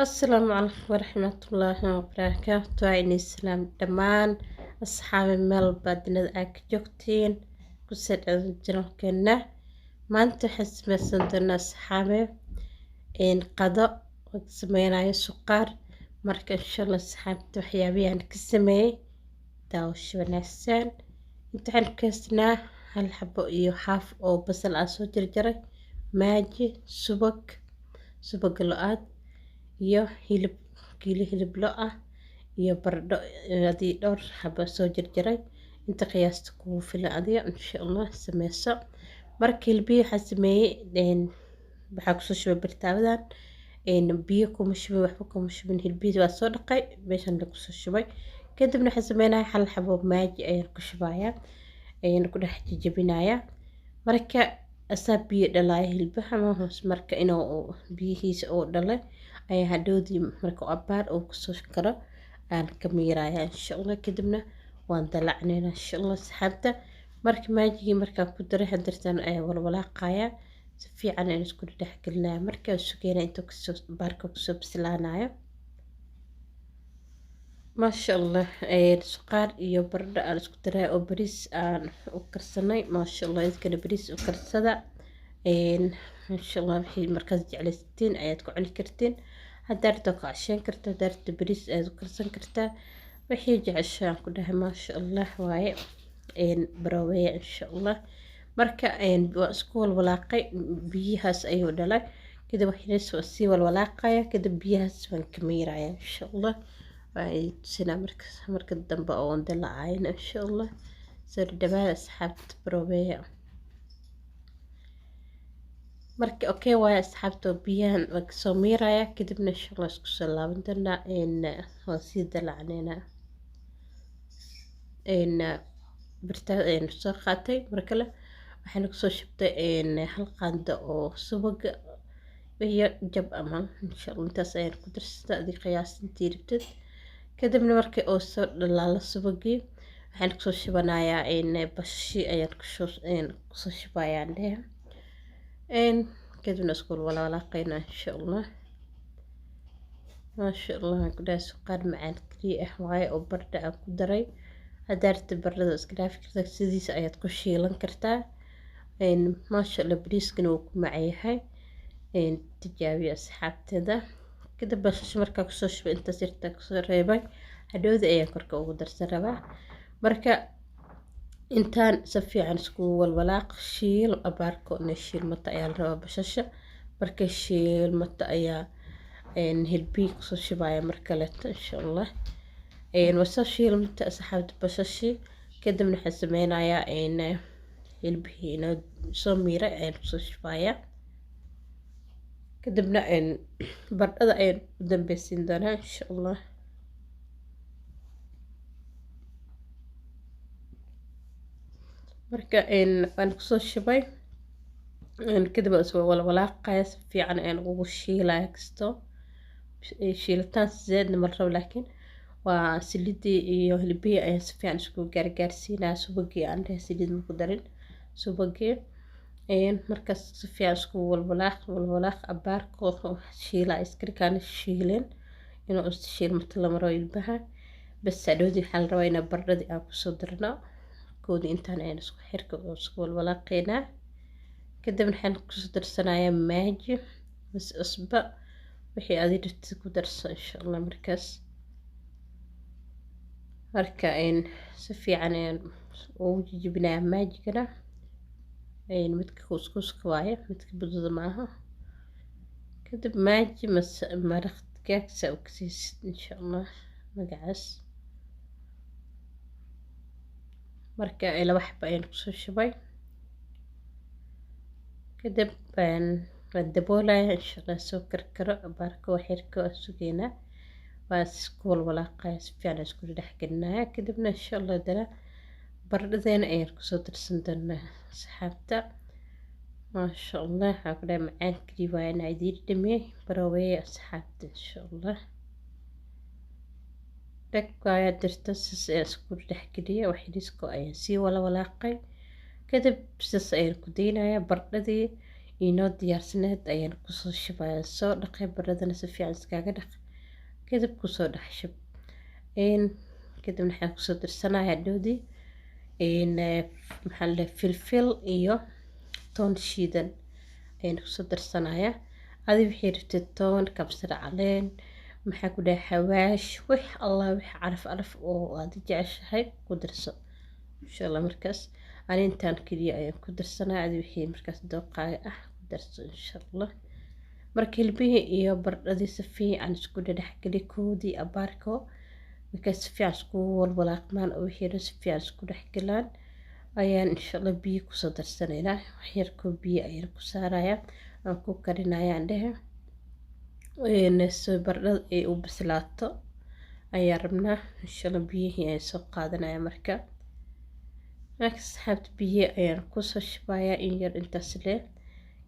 السلام عليكم ورحمة الله وبركاته عيني السلام دمان أصحابي ميل بدنا أك جوكتين كسر جنوكنا ما أنت حس مسندنا أصحابي إن قضاء سمينا سكر مركز إن شاء الله أصحابي وحيابي عن كسمي داوش ونحسن انت عن كسنا هل حبو يحاف أو بصل أسو جرجري ماجي سبق لؤاد iyo hilib kiilo hilib lo ah iyo baradho adii dhowr xabo soo jarjaray inta qiyaasta kugu filan adiga insha allah sameyso marka hilbihi waxaa sameeyey waxaa kusoo shubay birtaabadan biyo kuma shubin waxba kuma shubin hilbihii waa soo dhaqay meeshan la kusoo shubay kadibna waxaa sameynaya hal xabo maaji ayaan ku shubayaa ayaan ku dhex jajabinayaa marka asaa biyo dhalaya hilbaha ma hoos marka inuu biyihiisa oo dhalay ayaa hadhowdii marka abaar uu kusoo karo aan ka miiraya insha allah kadibna waan dalacnayna insha allah saxaabta marka maajigii markaan ku daray hadartan ayaa walwalaaqaya si fiican aan isku dhex gelinaya markaa sugeena intuu kasoo baarka kusoo bislaanayo maasha allah suqaar iyo baradho aan isku daray oo bariis aan u karsanay maasha allah idkana bariis u karsada insha allah wixii markaas jeclaysatiin ayaad ku cuni kartiin haddaad rabto ka casheen kartaa haddaad rabto bariis ayaad u karsan kartaa wixii jeceshaan ku dhahay maasha allah waaye baraweeye insha allah marka waa isku walwalaaqay biyahaas ayuu dhalay kadib waxaan sii walwalaaqaya kadib biyahaas waan ka miiraya insha allah waa tusinaa marka dambe oo dalacayn insha allah soo dhawaada asxaabta baraweeye marka okay waaye asxaabta biyahan waa kasoo miiraya kadibna insha allah isku soo laaban doonaa waan sii dalacnayna birtaa soo qaatay mar kale waxaan kusoo shubtay hal qaando oo subaga iyo jab ama insha allah intaas ayaan ku darsata adii qiyaasintii rabtid kadibna markii oo soo dhalaalo subagii waxaan kusoo shubanayaa bashi ayaan kusoo shubayaan dhehe kadibna isku walwalaaqayna insha allah maasha allah aan ku dhahay suqaar macaan kaliya ah waaye oo baradho aan ku daray haddaad rabtid baradhada iska dhaafi kartaa sidiisa ayaad ku shiilan kartaa maasha allah bariiskana wuu ku macyahay tijaabiya asxaabteeda kadib basasha markaa kusoo shubay intaas yartaa kusoo reebay hadhowda ayaan korka ugu darsan rabaa marka intaan si fiican isku walwalaaq shiil abaarko inay shiilmato ayaa la rabaa bashasha markay shiilmato ayaa hilbihii kusoo shubaya mar kaleeto insha allah wasoo shiilmato asxaabta bashashii kadibna waxaan sameynayaa hilbihii inoo soo miiray ayaan kusoo shubayaa kadibna baradhada ayaan u dambeysiin doonaa insha allah marka waan kusoo shubay kadib waa isku walwalaaqaya si fiican ayaan ugu shiilaya kasto shiilitaan zaadna ma rabo laakiin waa silidii iyo hilbihii ayaan si fiican isku gaargaarsiinaya subagii aan dhahay silid ma ku darin subagii markaas si fiican isku walwalaaq abaarka shiila iskarikaana shiileen inuu shiilmato la maro hilbaha bas hadhowdii waxaa la rabaa inaa baradhadii aan kusoo darno koodi intaan ayaan isku xirka oo isku walwalaaqaynaa kadibna waxaan kusoo darsanayaa maaji bas cusba wixii aad rabtid ku darso insha allah markaas marka si fiican ayaan ugu jijibinayaa maajigana midka kuskuska waaye midka budada maaha kadib maaji maraq gaagsa u kasiisid insha allah magacaas marka laba xaba ayaan kusoo shubay kadib waan daboolaya insha allah soo karkaro abaarka waxyarka waa sugeynaa waa isku walwalaaqaya si fiican isku dhex gelinaya kadibna insha allah dana baradhadeena ayaan kusoo darsan doonaa asxaabta maasha allah waxaa ku dhahay macaan kaliya waa inaa idiin dhamiyey baraweeye asxaabta insha allah dhag waayaa dirta sas ayaan isku dhex geliyay waxyariisko ayaan sii walwalaaqay kadib sas ayaan ku daynayaa baradhadii inoo diyaarsaneed ayaan kusoo shubaya. Soo dhaqay baradhana si fiican iskaga dhaq. Kadib kusoo dhex shub. Kadib waxaan kusoo darsanayaa dhoodii maxaa la filfil iyo toon shiidan ayaan kusoo darsanayaa. Adi wixii rabtid toon, kabsar caleen, maxaa ku dhahay xawaash, wix allah wix caraf oo aad jeceshahay ku darso. Insha Allah markaas ani intaan kaliya ayaan ku darsanayaa. Adi wixii markaas dooqaaga ah ku darso insha Allah. Marka hilbihii iyo baradhadii si fiican isku dhexgeli koodii abaarko markaas si fiican isku walwalaaqmaan oo wixii si fiican isku dhexgalaan ayaan insha Allah biyo kusoo darsanaynaa. Wax yar koo biyo ayaan ku saarayaa aan ku karinayaa indhaha soo baradhada ay u bislaato ayaa rabnaa. Insha Allah biyihii ayaan soo qaadanaya marka asxaabta biyo ayaan kusoo shubayaa in yar intaas leh.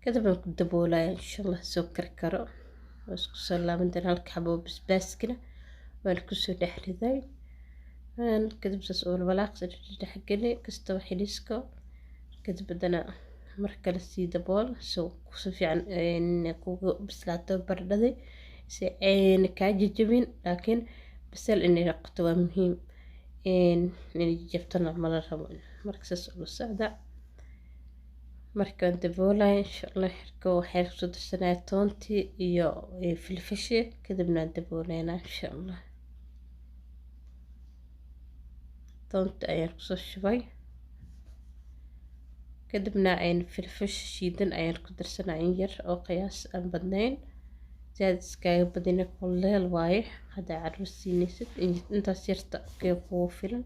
Kadib aan ku daboolaya insha Allah soo karkaro oo isku soo laaban doona halka xabo basbaaskina waan kusoo dhex riday. kadib saas oo walaaqsi dhexgeli kasta xiliska kadib hadana markale sii dabool soo si fiican kugu bislaato baradhada si ay ka jajabin laakiin bisel inay noqoto waa muhiim inay jabtana ma la rabo marka saas oo socda markaan daboolay insha Allah xirko waxay ku darsanaa toonti iyo filfishi kadibna dabooleena insha Allah toonta ayaan kusoo shubay kadibna ayaan filfish shiidan ayaan ku darsanaa in yar oo qiyaas aan badnayn zaad iskaga badina kuleel waaye hada carruur siinaysid intaas yarta kugu filan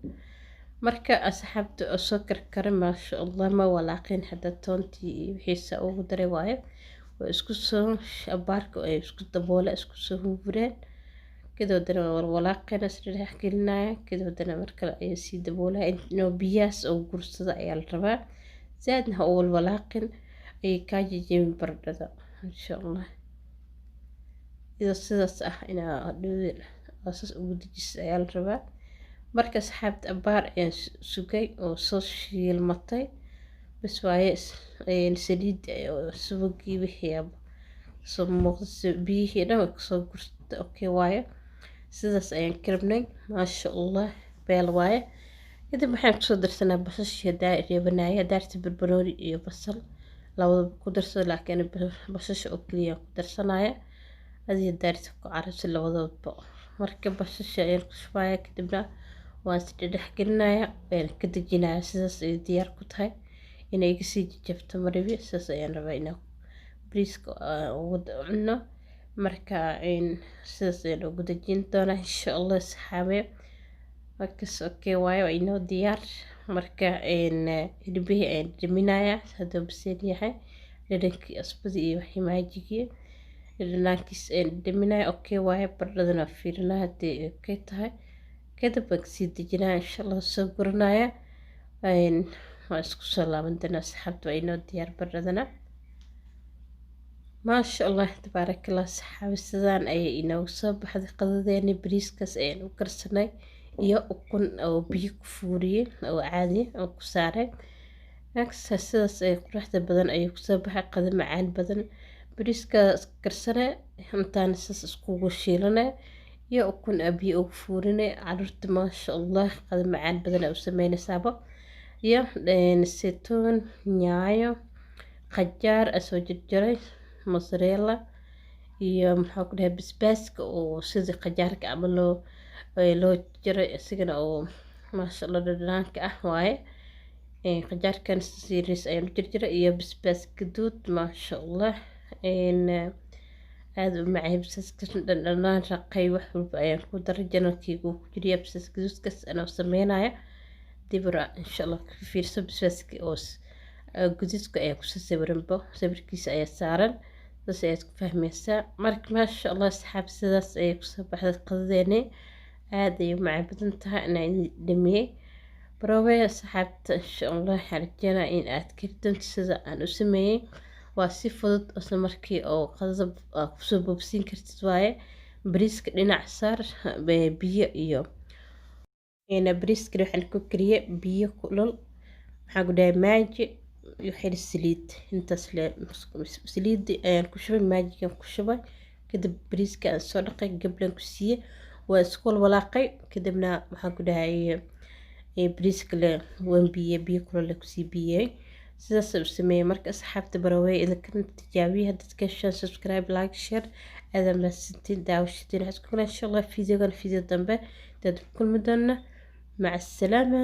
marka asxaabta oo soo karkara maasha Allah ma walaaqin hada toontii wixiisa ugu daray waaye waa isku soo abaarka ay isku daboola isku soo hureen كده ودنا والولاقة نسر حكي لنا كده ودنا مركل أي سي دبولة إنه بياس أو قرصة أي الربع زادنا أول ولاقن أي كاجي جيم برد إن شاء الله إذا صدق صح أنا أدور أساس وديس أي الربع مركز حابت أبار يعني سوقي أو صوص المطي بس وايس يعني سديد سوقي بحياب صمغ بيه هنا وكسو قرصة أوكي وايا sidaas ayaan karabnay maasha Allah beel waaye kadib waxaan ku soo darsanaa basasha reebanaaya daarta barbarooni iyo basal labadaba ku darso laakiin basasha oo kaliya ku darsanaya adiga daarta ku carabsi labadaba marka basasha ayaan ku shubaaya kadibna waan si dhexgelinaya waan ka dejinaya sidaas ay diyaar ku tahay inay iga sii jabto maribi sidaas ayaan rabaa inaan bariiska ugu cunno marka sidaas ayaan ugu dejin doonaa insha Allah saxaabe markaas okay waayo inoo diyaar marka hilbihii ayaan dhiminaya haduu bisil yahay dhadhankii asbadi iyo wixii maajigii dhadhankiis ayaan dhiminaya okay waayo baradhadana fiirinaya hadii okay tahay kadib waan sii dejinaya insha Allah soo guranaya waan isku soo laaban doonaa saxaabta inoo diyaar baradhadana ما شاء الله تبارك الله صحابي سدان أي إنه صبح هذه قضية بريس كاس أي وكرسناي يا أكون أو بيك فوري أو عادي أو كسارة عكس هساس أي رحت بدن أي صبح قدم معان بدن بريس كاس كرسنا همتان ساس سكوب شيلنا يا أكون أبي أو فورنا عرفت ما شاء الله قدم معان بدن أو سمينا سابا يا نسيتون نيايو قجار أسوجد جري mozzarella iyo maxaa ku dhahay basbaaska oo sidii qajaarka ama loo jaray isigana oo maasha Allah dhadhanka ah waaye qajaarkan siris ayaan jarjaray iyo basbaas gaduud maasha Allah aad u macaan basbaaska dhadhan raqay wax walba ayaan ku daray janalkaygu ku jiriya basbaas gaduudkaas anoo sameynaya dibra insha Allah ka fiirso basbaaska oo gudiska ayaa ku sawiranba sawirkiisa ayaa saaran بس أيتك فهمي الساعة مرك ما شاء الله سحاب سداس أيك صباح قضيني عادي مع بدنتها أنا دمي بروي سحبت إن شاء الله حرجنا إن أتكلم سدا أنا اسمي وصفت أصلا مركي أو قصب قصب بسين كرتواي بريسك لنا عصار ببيئة إيو أنا بريسك روح الكوكرية بيئة كلل حقول ماجي يحيل السليد انت سليد كشبه ماجيكا كشبه كده بريس كان صدقي قبل كسيه واسكول ولاقي كدبنا waxaan ku dhahay bariiska le waan biyo kula kusii biyey sidaas u sameeyay marka asxaabta barawey idinkan tijaabiya dadka subscribe like share aad ma sintiin daawashadeen xasku insha Allah video dambe dad kulmudana مع السلامة.